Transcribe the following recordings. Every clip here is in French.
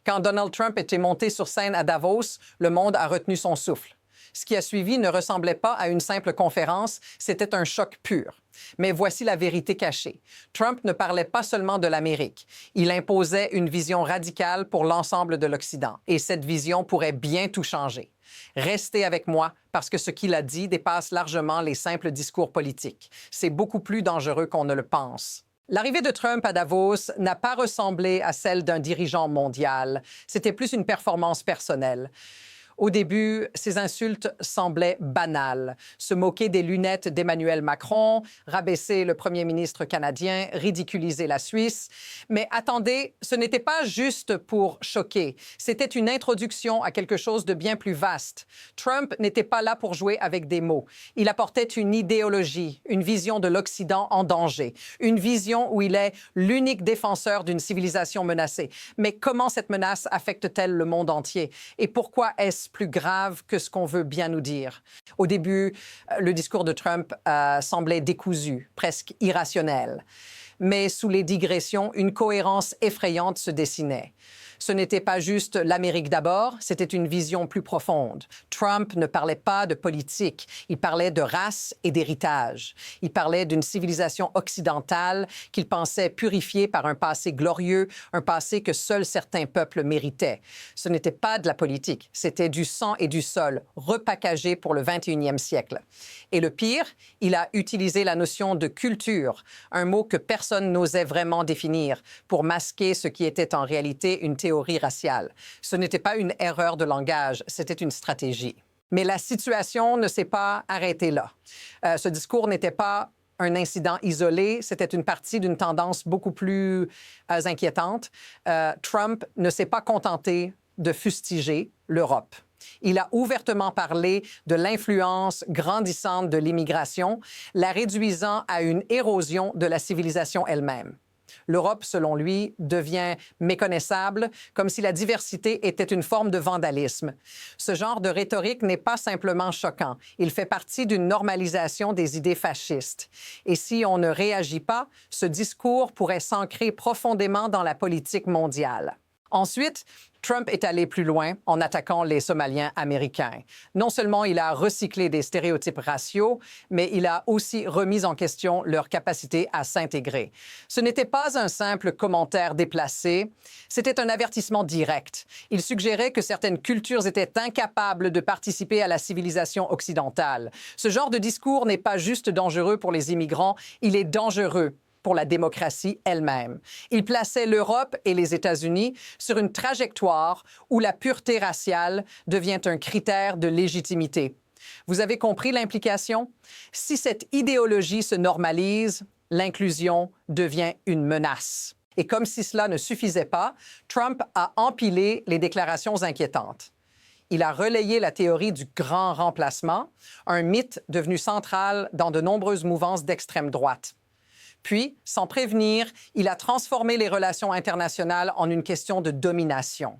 Quand Donald Trump était monté sur scène à Davos, le monde a retenu son souffle. Ce qui a suivi ne ressemblait pas à une simple conférence, c'était un choc pur. Mais voici la vérité cachée. Trump ne parlait pas seulement de l'Amérique. Il imposait une vision radicale pour l'ensemble de l'Occident. Et cette vision pourrait bien tout changer. Restez avec moi parce que ce qu'il a dit dépasse largement les simples discours politiques. C'est beaucoup plus dangereux qu'on ne le pense. L'arrivée de Trump à Davos n'a pas ressemblé à celle d'un dirigeant mondial. C'était plus une performance personnelle. Au début, ces insultes semblaient banales. Se moquer des lunettes d'Emmanuel Macron, rabaisser le premier ministre canadien, ridiculiser la Suisse. Mais attendez, ce n'était pas juste pour choquer. C'était une introduction à quelque chose de bien plus vaste. Trump n'était pas là pour jouer avec des mots. Il apportait une idéologie, une vision de l'Occident en danger, une vision où il est l'unique défenseur d'une civilisation menacée. Mais comment cette menace affecte-t-elle le monde entier? Et pourquoi est-ce plus grave que ce qu'on veut bien nous dire? Au début, le discours de Trump semblait décousu, presque irrationnel. Mais sous les digressions, une cohérence effrayante se dessinait. Ce n'était pas juste l'Amérique d'abord, c'était une vision plus profonde. Trump ne parlait pas de politique, il parlait de race et d'héritage. Il parlait d'une civilisation occidentale qu'il pensait purifiée par un passé glorieux, un passé que seuls certains peuples méritaient. Ce n'était pas de la politique, c'était du sang et du sol, repackagé pour le 21e siècle. Et le pire, il a utilisé la notion de culture, un mot que personne n'osait vraiment définir, pour masquer ce qui était en réalité une théorie raciale. Ce n'était pas une erreur de langage, c'était une stratégie. Mais la situation ne s'est pas arrêtée là. Ce discours n'était pas un incident isolé, c'était une partie d'une tendance beaucoup plus inquiétante. Trump ne s'est pas contenté de fustiger l'Europe. Il a ouvertement parlé de l'influence grandissante de l'immigration, la réduisant à une érosion de la civilisation elle-même. L'Europe, selon lui, devient méconnaissable, comme si la diversité était une forme de vandalisme. Ce genre de rhétorique n'est pas simplement choquant. Il fait partie d'une normalisation des idées fascistes. Et si on ne réagit pas, ce discours pourrait s'ancrer profondément dans la politique mondiale. Ensuite, Trump est allé plus loin en attaquant les Somaliens américains. Non seulement il a recyclé des stéréotypes raciaux, mais il a aussi remis en question leur capacité à s'intégrer. Ce n'était pas un simple commentaire déplacé, c'était un avertissement direct. Il suggérait que certaines cultures étaient incapables de participer à la civilisation occidentale. Ce genre de discours n'est pas juste dangereux pour les immigrants, il est dangereux pour la démocratie elle-même. Il plaçait l'Europe et les États-Unis sur une trajectoire où la pureté raciale devient un critère de légitimité. Vous avez compris l'implication? Si cette idéologie se normalise, l'inclusion devient une menace. Et comme si cela ne suffisait pas, Trump a empilé les déclarations inquiétantes. Il a relayé la théorie du grand remplacement, un mythe devenu central dans de nombreuses mouvances d'extrême droite. Puis, sans prévenir, il a transformé les relations internationales en une question de domination.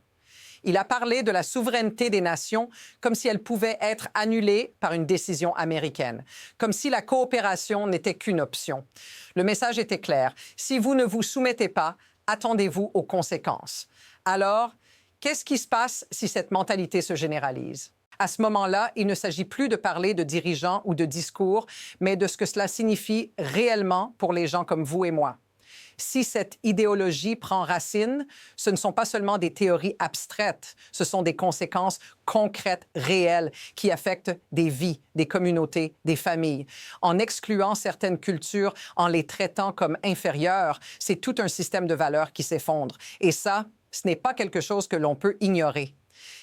Il a parlé de la souveraineté des nations comme si elle pouvait être annulée par une décision américaine, comme si la coopération n'était qu'une option. Le message était clair. Si vous ne vous soumettez pas, attendez-vous aux conséquences. Alors, qu'est-ce qui se passe si cette mentalité se généralise? À ce moment-là, il ne s'agit plus de parler de dirigeants ou de discours, mais de ce que cela signifie réellement pour les gens comme vous et moi. Si cette idéologie prend racine, ce ne sont pas seulement des théories abstraites, ce sont des conséquences concrètes, réelles, qui affectent des vies, des communautés, des familles. En excluant certaines cultures, en les traitant comme inférieures, c'est tout un système de valeurs qui s'effondre. Et ça, ce n'est pas quelque chose que l'on peut ignorer.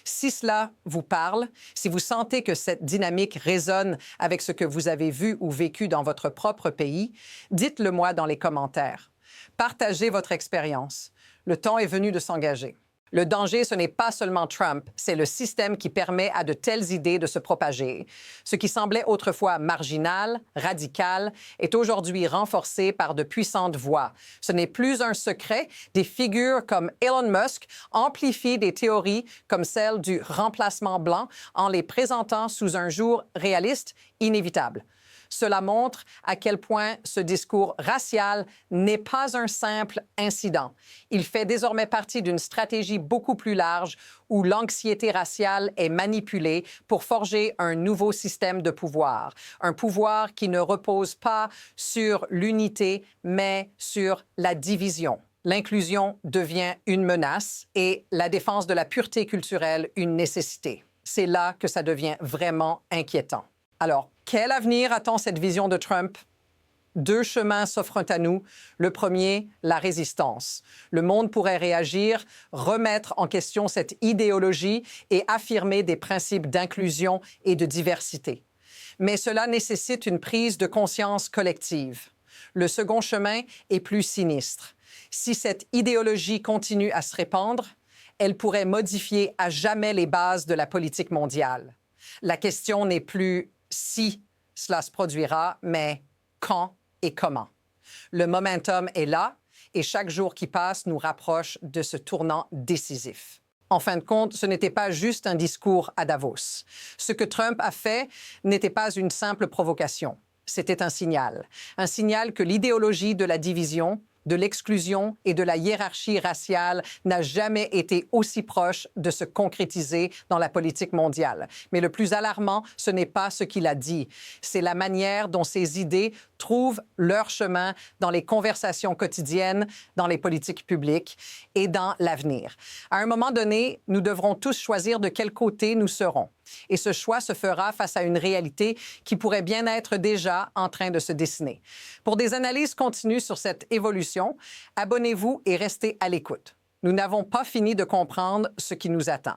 Si cela vous parle, si vous sentez que cette dynamique résonne avec ce que vous avez vu ou vécu dans votre propre pays, dites-le moi dans les commentaires. Partagez votre expérience. Le temps est venu de s'engager. Le danger, ce n'est pas seulement Trump, c'est le système qui permet à de telles idées de se propager. Ce qui semblait autrefois marginal, radical, est aujourd'hui renforcé par de puissantes voix. Ce n'est plus un secret, des figures comme Elon Musk amplifient des théories comme celle du remplacement blanc en les présentant sous un jour réaliste, inévitable. Cela montre à quel point ce discours racial n'est pas un simple incident. Il fait désormais partie d'une stratégie beaucoup plus large où l'anxiété raciale est manipulée pour forger un nouveau système de pouvoir. Un pouvoir qui ne repose pas sur l'unité, mais sur la division. L'inclusion devient une menace et la défense de la pureté culturelle une nécessité. C'est là que ça devient vraiment inquiétant. Alors, quel avenir attend cette vision de Trump? Deux chemins s'offrent à nous. Le premier, la résistance. Le monde pourrait réagir, remettre en question cette idéologie et affirmer des principes d'inclusion et de diversité. Mais cela nécessite une prise de conscience collective. Le second chemin est plus sinistre. Si cette idéologie continue à se répandre, elle pourrait modifier à jamais les bases de la politique mondiale. La question n'est plus si cela se produira, mais quand et comment. Le momentum est là et chaque jour qui passe nous rapproche de ce tournant décisif. En fin de compte, ce n'était pas juste un discours à Davos. Ce que Trump a fait n'était pas une simple provocation. C'était un signal que l'idéologie de la division, de l'exclusion et de la hiérarchie raciale n'a jamais été aussi proche de se concrétiser dans la politique mondiale. Mais le plus alarmant, ce n'est pas ce qu'il a dit, c'est la manière dont ces idées trouvent leur chemin dans les conversations quotidiennes, dans les politiques publiques et dans l'avenir. À un moment donné, nous devrons tous choisir de quel côté nous serons. Et ce choix se fera face à une réalité qui pourrait bien être déjà en train de se dessiner. Pour des analyses continues sur cette évolution, abonnez-vous et restez à l'écoute. Nous n'avons pas fini de comprendre ce qui nous attend.